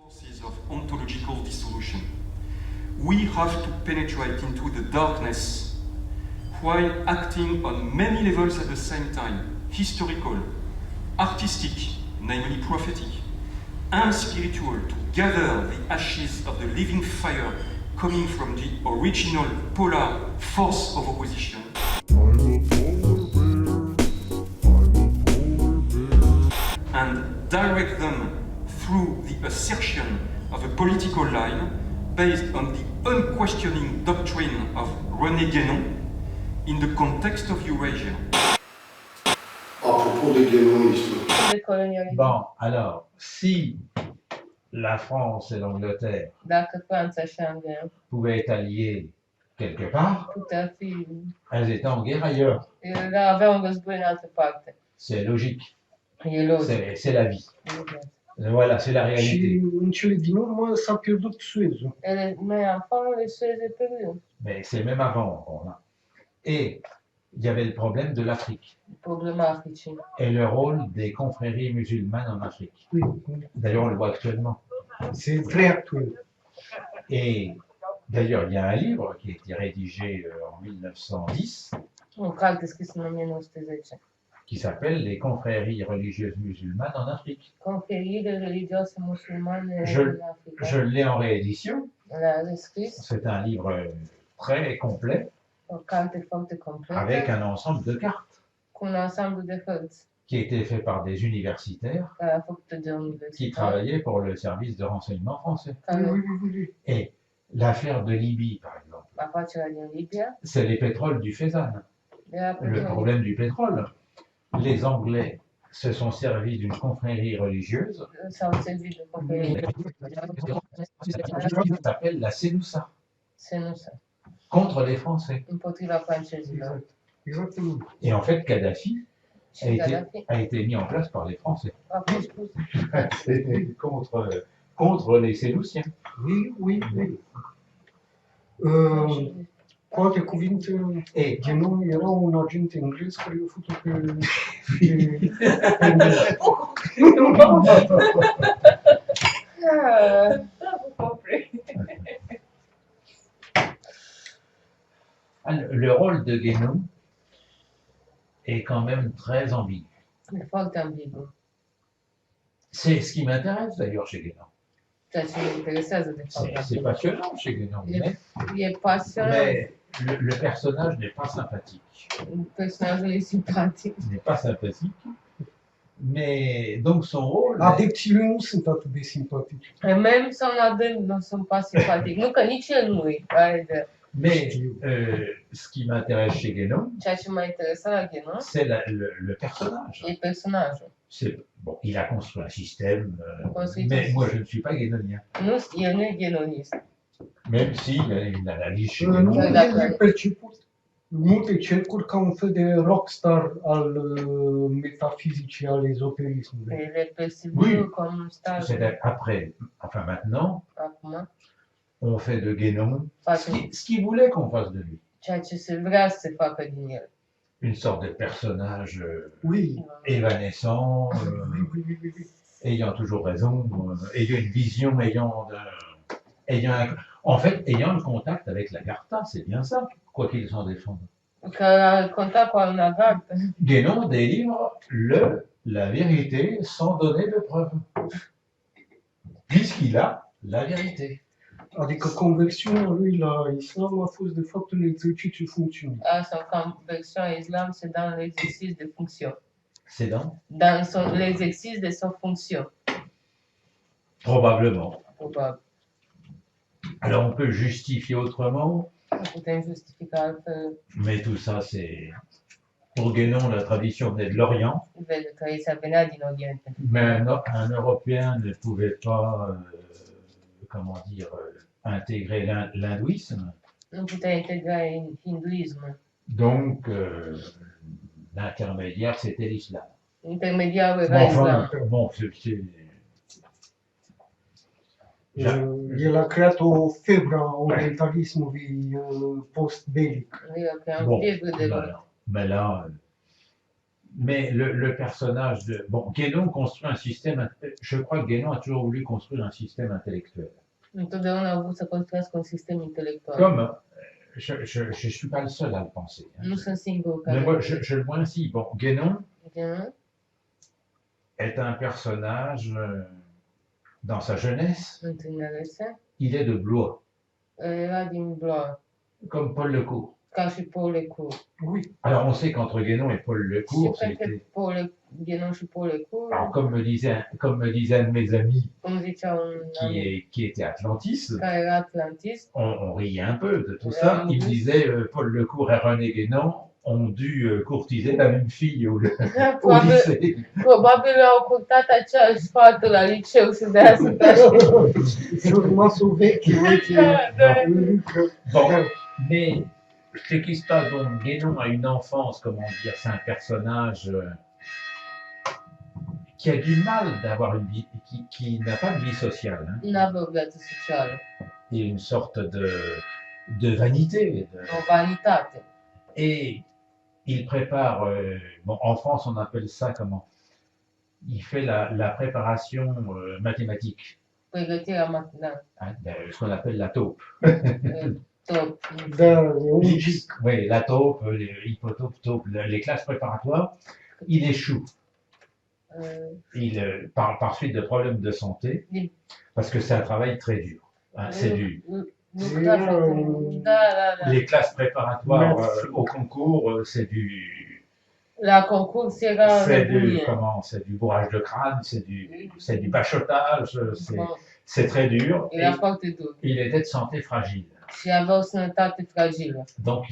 Forces of ontological dissolution. We have to penetrate into the darkness while acting on many levels at the same time, historical, artistic, namely prophetic, and spiritual, to gather the ashes of the living fire coming from the original polar force of opposition. And direct them through the assertion of a political line based on the unquestioning doctrine of René Guénon in the context of Eurasia. À propos des guénonismes. Bon, alors, si la France et l'Angleterre Dacă Franța și Anglia pouvaient être alliées quelque part, putea fi, elles étaient en guerre ailleurs. aveau un război în altă parte. C'est logique, E logic. c'est la vie. Voilà, c'est la réalité. Și în cele din urmă s-a pierdut Suezul. Mais enfin, les Suez est perdu. Mais c'est même avant. Bon, là. Et il y avait le problème de l'Afrique Problema Africii. et le rôle des confréries musulmanes en Afrique. Oui, D'ailleurs, on le voit actuellement. c'est très actuel. Et d'ailleurs, il y a un livre qui a été rédigé en 1910 Un carte scris în 1910. qui s'appelle Les confréries religieuses musulmanes en Afrique. Conferire religioase musulmane Je- în Africa. Je l'ai en réédition. L-a rescris, C'est un livre très complet o carte foarte completă, avec un ensemble de cartes cu un ansamblu de hărți qui a été fait par des universitaires care a făcut de qui universitate, travaillaient pour le service de renseignement français. Oui, care oui, oui, oui. Et l'affaire de Libye, par exemple, afacerea din Libia, c'est les pétroles du Fezzan. era Le pentru problème du pétrole. Les Anglais se sont servis d'une confrérie religieuse s-au servit de conferire qui s'appelle la Sénoussa, Senusa, contre les Français. împotriva francezilor. Exact. Exactement. Et en fait, Kadhafi Și a Gaddafi été mis en place par les Français. a fost pus C'était contre les Sénoussiens. Oui, oui, oui. Cu alte cuvinte, Et Guénon era un agent englez care i-a făcut pe... le rôle de Guénon est quand même très ambigu. E foarte ambigu. C'est ce qui m'intéresse d'ailleurs chez Guénon. Ceea ce mă interesează de fapt. C'est passionnant chez Guénon, mais E pasionant, le personnage n'est pas sympathique. personajul e simpatic. Il n'est pas sympathique, mais donc son rôle. Adepții lui nu sunt atât de simpatici. Même son adânt nu sunt pas simpatic. Nu că nici el nu e. Are de... Mais ce qui m'intéresse chez Guénon, Ceea ce m-a interesat la Guénon c'est le personnage. e personajul. Bon, il a construit un système, Construit mais un moi je ne suis pas guénonien. El nu e ghenonist. Même s'il y a une analyse chez Nu Guénon. el e perceput în multe cercuri ca un fel de rockstar al metafizicii, al ezoterismului. El e perceput Oui. cum un star Après, enfin maintenant, acum. on fait de Guénon Face ce qu'il voulait qu'on fasse de lui. ceea ce se vrea să se facă din el. Une sorte de personnage Oui, évanescent, oui, oui, oui, oui. ayant toujours raison, ayant une vision, en fait, ayant le contact avec l'Agartha, c'est bien ça, quoi qu'il s'en défende. Că a contat cu un agat. Guénon délivre la vérité sans donner de preuves, puisqu'il a la vérité. Adică conversiunea lui la islam a fost de fapt un exercițiu funcțional. Sau conversiunea islam c'est dans l'exercice de fonction. C'est Dans l'exercice de son fonction, probablement. probabil. Alors on peut justifier autrement, Putem justifica altfel. mais tout ça c'est... Pour Guénon, la tradition venait de l'Orient, Vede că ei venea din Orient. mais un Européen ne pouvait pas, comment dire, intégrer l'hindouisme. Nu putea integra hinduismul. Donc, l'intermédiaire, c'était l'islam. Intermediarul Bon, era islam. bon, El a creat o febră a orientalismului post-belic. El a creat bon, un febră de mais là, Mais le personnage de... Bon, Guénon construit un système... Je crois que Guénon a toujours voulu construire un système intellectuel. Întotdeauna a vrut să construiască un sistem intelectual. Comme... Je ne suis pas le seul à le penser. Hein. Nu sunt singurul Mais care... moi, je le vois ainsi. Bon, Guénon Gen, est un personnage... dans sa jeunesse, în tinerețe, il est de Blois, era din Blois, comme Paul Lecourt. ca și Paul Lecourt. Oui. Alors on sait qu'entre Guénon et Paul Și Lecourt, cred că c'était... Guénon și Paul Lecourt, Alors comme me disait un de mes amis cum zicea un amic qui était atlantiste, care era atlantist, on riait un peu de tout ça. Il me disait Paul Lecourt et René Guénon ont dû courtiser la même fille au lycée. probabil au curtat aceeași fată la liceu și de-aia sunt așa. Și urma să o veche, Bon, mais ce qui se passe, donc Guénon a une enfance, comment dire, c'est un personnage qui a du mal d'avoir une vie, qui n'a pas de vie sociale. Hein. N-avea o viață socială, Il y a une sorte de vanité. o vanitate. Et il prépare, bon, en France on appelle ça comment? Il fait la préparation mathématique, Pregătirea hein, ce qu'on appelle la taupe. top. Da, e un gic. Oui, la taupe, l'hypotaupe, taupe, les classes préparatoires, il échoue. Par suite de problèmes de santé, Oui. parce que c'est un travail très dur. Hein, c'est du... Lucra foarte... Da. Les classes préparatoires au concours, c'est du... La concurs era C'est du, nebunie. comment, c'est du bourrage de crâne, c'est du bachotage, Bon, c'est très dur. Et era foarte dur. il était de santé fragile. Și avea o sănătate fragilă. Donc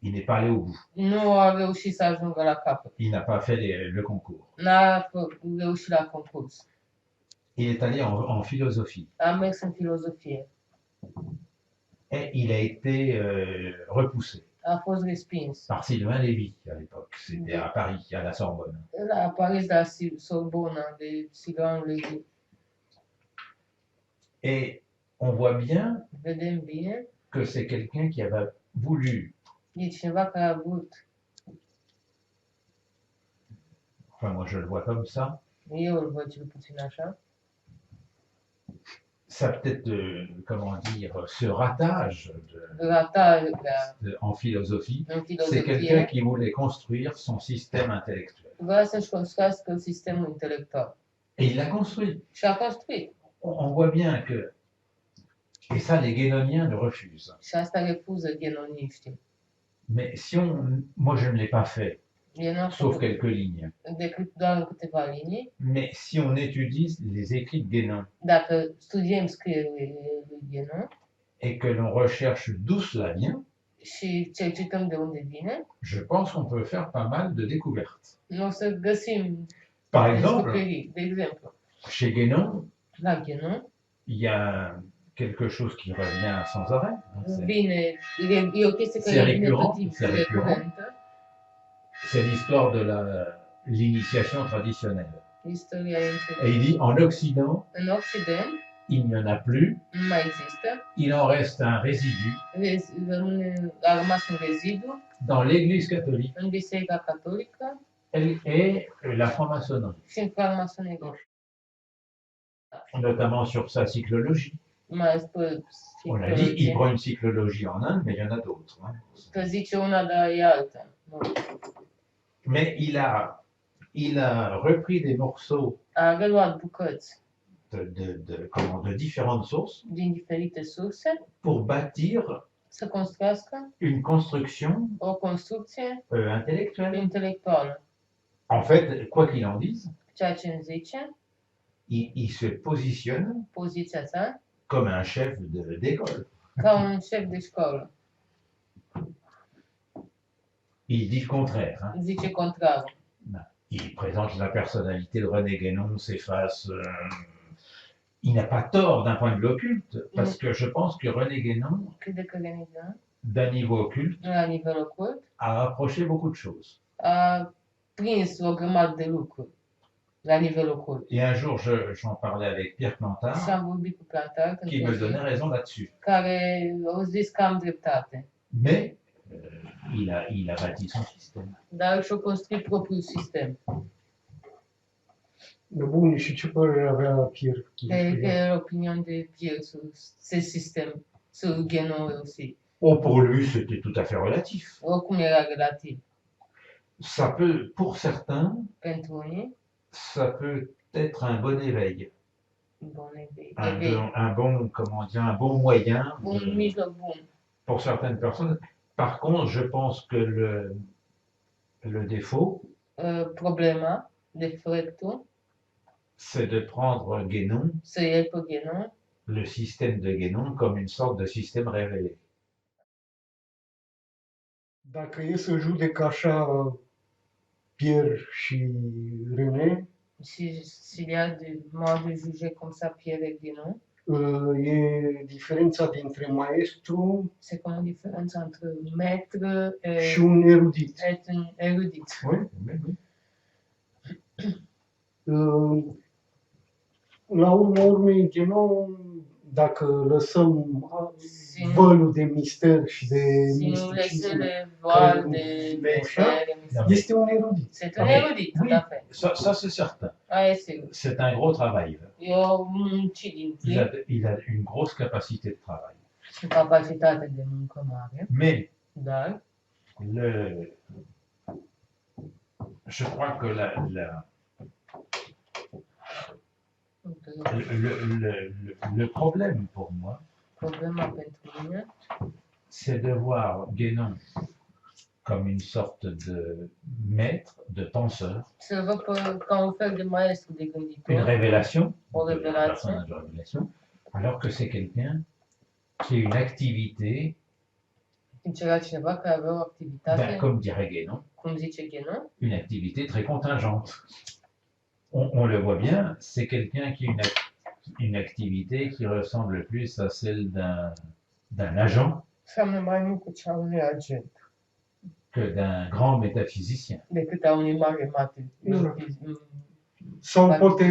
il n'est pas allé au bout. Nu a reușit să ajungă la capăt. Il n'a pas fait le concours. N-a reușit la concurs. Il est allé en philosophie. A mers în filozofie. Et il a été repoussé A fost respins. par Sylvain Lévy à l'époque. C'était à Paris, à la Sorbonne. La Paris, la Sorbona, de Sylvain Lévy. Et on voit bien Vedem bine. que c'est quelqu'un qui avait voulu, E cineva care a vrut, enfin moi je le vois comme ça, eu îl văd cel puțin așa, ça peut-être, comment dire, ce ratage ratarea en philosophie, în c'est quelqu'un filozofie, qui voulait construire son système intellectuel. vrea să-și construiască sistemul intelectual. Et il l'a construit. Și a construit. On voit bien que, et ça les guénoniens le refusent, Și asta refuză ghenoniștii. mais si moi je ne l'ai pas fait, El n-a sauf făcut quelques lignes, decât doar în câteva linii. mais si on étudie les écrits de Guénon Dacă studiem scrierile lui Guénon et que l'on recherche d'où cela vient, și cercetăm de unde vine, je pense qu'on peut faire pas mal de découvertes. nu o să găsim Par exemple, descoperiri. De exemplu, chez Guénon, la Guénon il y a quelque chose qui revient sans arrêt. Hein, vine, e o chestie C'est care vine récurrent, tot timpul, c'est récurrent. recurentă, C'est l'histoire de l'initiation traditionnelle. istoria Et începe. il dit, en Occident, În Occident il n'y en a plus, nu mai există, il en reste un résidu a rămas un rezidu dans l'Église catholique în Biserica Catolică et la franc-maçonnerie, și în francmasonerie, notamment sur sa cyclologie. mai ales pe On a dit, il psihologie, prend une cyclologie en Inde, mais il y en a d'autres. Hein. că zice una, dar e alta. Nu. Mais il a repris des morceaux A reluat bucăți de différentes sources din diferite surse pour bâtir să construiască une construction o construcție intellectuelle. intelectuală. En fait, quoi qu'il en dise, Ceea ce îmi zice, il se positionne poziția sa, comme un chef d'école. ca un șef de școală. Il dit le contraire. Hein. Zice contrarul. Il présente la personnalité de René Guénon, s'efface. Il n'a pas tort d'un point de vue occulte, parce que je pense que René Guénon, Crede că Renigă, d'un niveau occulte, la nivel ocult, a approché beaucoup de choses. a prins o grămadă de lucruri la nivel ocult. Et un jour, j'en parlais avec Pierre Și Plantard, am vorbit cu Plantar, qui me donnait raison là-dessus. care au zis că am dreptate. Mais il a bâti son système. Dar și-a construit propriul sistem. Bun, și ce părere avea Pierre? Quelle est l'opinion de Pierre sur ce système, sur Guénon aussi? Oh, pour lui, c'était tout à fait relatif. Oricum era relativ. Ça peut, pour certains, Pentru unii, ça peut être un bon éveil, bun evrei. un bon, comment dire, un bon moyen Un mijloc bun. pour certaines personnes. Par contre, je pense que le défaut, Problema, defectul, c'est de prendre Guénon, să iei pe Guénon, le système de Guénon, comme une sorte de système révélé. Dacă e să judec așa Pierre și René, și s'il y a de moi de juger comme ça Pierre et Guénon, e diferența dintre maestru c'est comme une différence entre maître et și un erudit. être un érudit. Oui, oui, oui. La urma urmei, Guénon, dacă lăsăm vălul de mister și de Si nous laissons misticism, le voile de mystère, este un erudit. c'est un érudit, tout à fait. Ça c'est certain. Ah, c'est C'est un gros travail. eu muncit din timp Il a une grosse capacité de travail. și capacitate de muncă mare, Mais dar je crois que le problème pour moi, problema pentru mine c'est de voir Guénon comme une sorte de maître, de penseur, să văd ca un fel de maestru de une gânditor, révélation, O de la révélation. personnage de révélation, alors que c'est quelqu'un qui a une activité, deci era cineva care avea o activitate, comme dirait Guénon, cum zice Guénon, une activité très contingente. On le voit bien, c'est quelqu'un qui a une activité qui ressemble plus à celle d'un agent seamănă mai mult cu cea a unui agent que d'un grand métaphysicien. decât a unui mare mate. Sau poate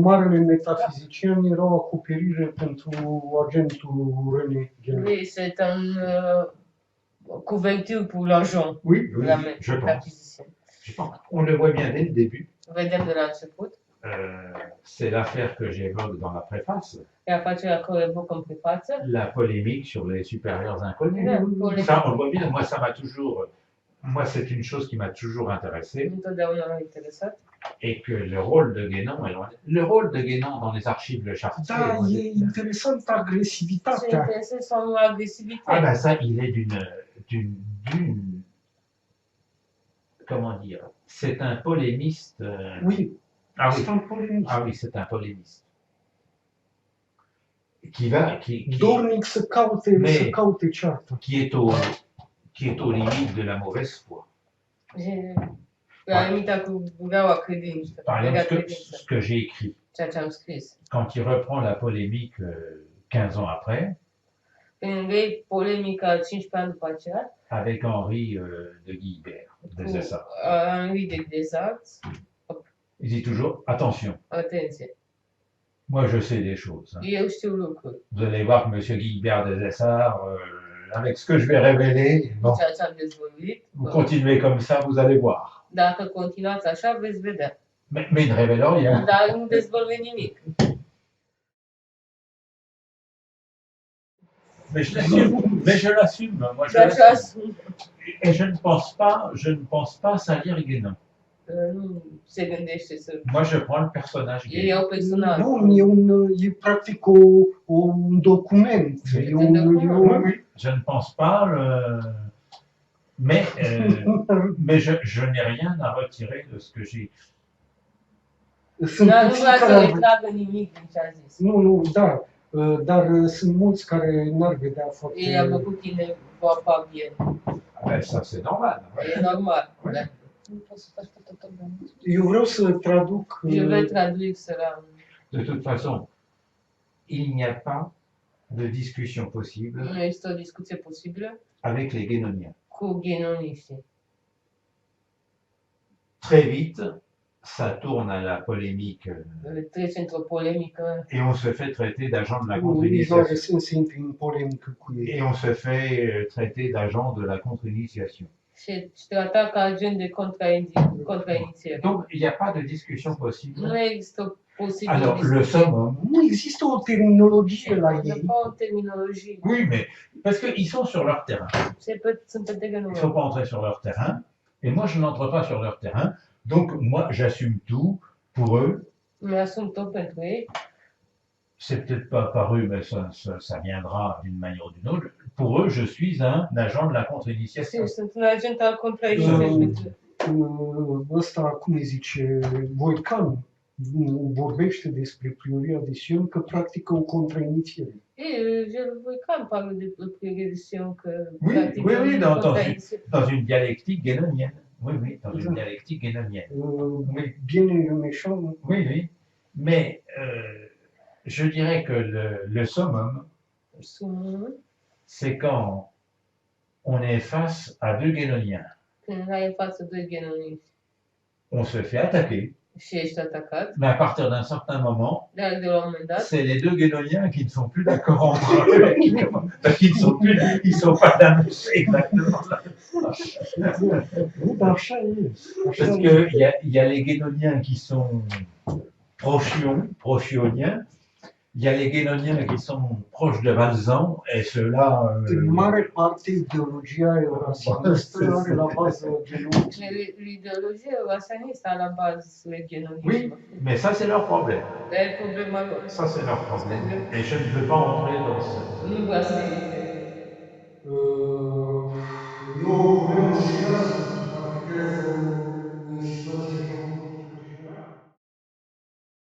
marele metafizician era o acoperire pentru agentul René Guénon. Oui, c'est un couverture pour l'agent, Oui, oui, la je pense. métaphysicien. Je pense. On le voit bien dès le début. Vedem de la început. C'est l'affaire que j'évoque dans la préface, E afacerea care evocă în prefață. la polémique sur les supérieurs inconnus. Da, Ça, on le voit bien. Moi, ça m'a toujours. Moi, c'est une chose qui m'a toujours intéressé, Întotdeauna m-a interesat. et que le rôle de Guénon est loin. Le rôle de Guénon dans les archives Le Chartier. Da, moi, e interesant Se agresivitatea. interesează sau agresivitate. Ah ben ça, il est d'une comment dire, c'est un polémiste. Oui, Ah oui, c'est un polémiste. ah oui, c'est un polémiste. Qui Dornic să caute ceartă. qui est aux limites de la mauvaise foi. La limita cu vreaua credință. Par Mega exemple, credință. ce que j'ai écrit, Ceea ce am scris. quand il reprend la polémique 15 ans après, Când vei polemica 15 ani după aceea, avec Henri de Guilbert, de cu Zessa, Henri de Desarts, il dit toujours, attention, atenție, moi je sais des choses. Hein. eu știu lucruri. Vous allez voir que M. Guilbert de Zessart, avec ce que je vais révéler, bon, Ceea ce am dezvăluit, vous continuez comme ça, vous allez voir. dacă continuați așa, veți vedea. Mais il ne révèle rien. Dar nu dezvălui nimic. Mais je l'assume. Moi, je Dar și l'assume. asum. Et je ne pense pas salir Guénon. Nu se gândește să... Moi, je prends le personnage E Guénon. o personaj. Nu, e practic un document. E Je ne pense pas. Mais je n'ai rien à retirer de ce que j'ai écrit. Sunt Dar nu puțini vrea să care retragă nimic din ce a zis. Nu, da. Dar sunt mulți care n-ar vedea foarte... Il y a beaucoup qui ne voient pas bien. Ah ben, ça, c'est normal. E normal. Ouais. Da. Nu poți să faci tot Eu vreau să traduc... Je vais traduire cela. De toute façon, il n'y a pas de discussion possible Nu este o discuție posibilă avec les Guénoniens. cu ghenoniștii. Très vite, ça tourne à la polémique trece într-o polemică et on se fait traiter d'agent de la Nici nu are contre-initiation. sens să intri în polemică cu ei. Et on se fait traiter d'agent de la contre-initiation. și trata ca agent de contrainițiere. Donc, il n'y a pas de discussion possible. Nu există o posibilă Alors, le discuție. summum, Nu există o terminologie la Il n'y a ei. pas o terminologie. oui, mais parce qu'ils sont sur leur terrain. Sunt pe terenul Il ne faut meu. pas entrer sur leur terrain. Et moi, je n'entre pas sur leur terrain. Donc, moi, j'assume tout pour eux. Mi-asum tot pentru ei. C'est peut-être pas apparu, mais ça viendra d'une manière ou d'une autre. Pour eux, je suis un agent de la contre-initiation. Sunt un agent al contrainiciere. Ăsta, cum îi zice, Voican, vorbește despre prioria de Sion că practică o contrainițiere. Je le Voican parle de progression que Oui, pratică oui, oui, dans contrainițiere. une dialectique guénonienne. Oui, oui, dans une Exact. dialectique guénonienne. Bien et le méchant, Oui, oui. Mais je dirais que le summum, c'est quand on est face à deux guénoniens. Când ai în față doi ghenoniști On se fait attaquer, și ești atacat, mais à partir d'un certain moment, dar de la un moment dat, c'est les deux guénoniens qui ne sont plus d'accord entre eux. Parce qu'ils ne sont pas d'un exactement là. nu, dar așa e. Așa Parce e. qu'il y a les guénoniens qui sont prochioniens, il y a les guénoniens qui sont proches de Valzan, et ceux-là. În mare parte, ideologia eurasianistă are la bază genunchi. l'ideologie eurasianistă a la bază Oui, gheноnismul. mais ça, c'est leur problème. Dar e problema lor. Ça, c'est leur problème. Et je ne veux pas entrer dans ce. Nu vreau să intre. Eu vreau să